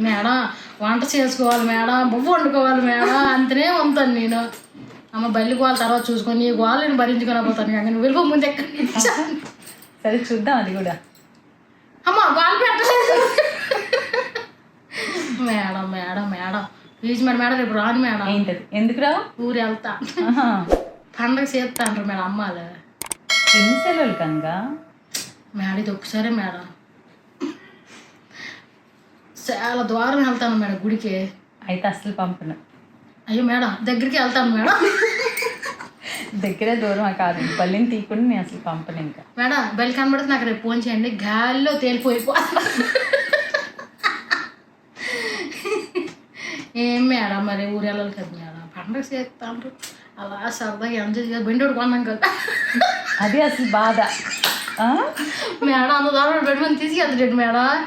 Madam వంట చేసుకోవాలి madam, బొవ్వ వండుకోవాలి మేడం అంతనే ఉంటాను నేను. అమ్మ బల్లి గోల తర్వాత చూసుకొని నీ గోల నేను భరించుకొని పోతాను కానీ నువ్వు వెళ్ళిపో ముందు ఎక్కడి నుంచి. సరే చూద్దాం అది కూడా. అమ్మ గోల పెట్టలేదు madam madam madam please madam. Madam రేపు రాను మేడం. ఏంటది? ఎందుకు రావు? ఊరు వెళ్తా, పండగ చేస్తా అంటారు మేడం అమ్మాలు. ఎన్ని సెలవులు కంగా? మేడం ఇది ఒకసారే మేడం, చాలా దూరం వెళ్తాను మేడం గుడికి. అయితే అసలు పంపను. అయ్యో మేడం దగ్గరికి వెళ్తాను మేడం. దగ్గరే దూరం కాదు, బల్లిని తీయకుండా నేను అసలు పంపను. ఇంకా మేడం బెల్ కనబడితే నాకు రేపు ఫోన్ చేయండి, గాలిలో తేలిపోయిపో. ఏం మేడం మరి ఊరు వెళ్ళాలి కదా మేడం, పండగ చేస్తాను అలా సరదాగా ఎంజాయ్ చేయాలి. బెండోడు కొన్నాం కదా అది అసలు బాధ. మేడం అంత దూరం పెట్టుకొని తీసుకెళ్తాడు మేడం.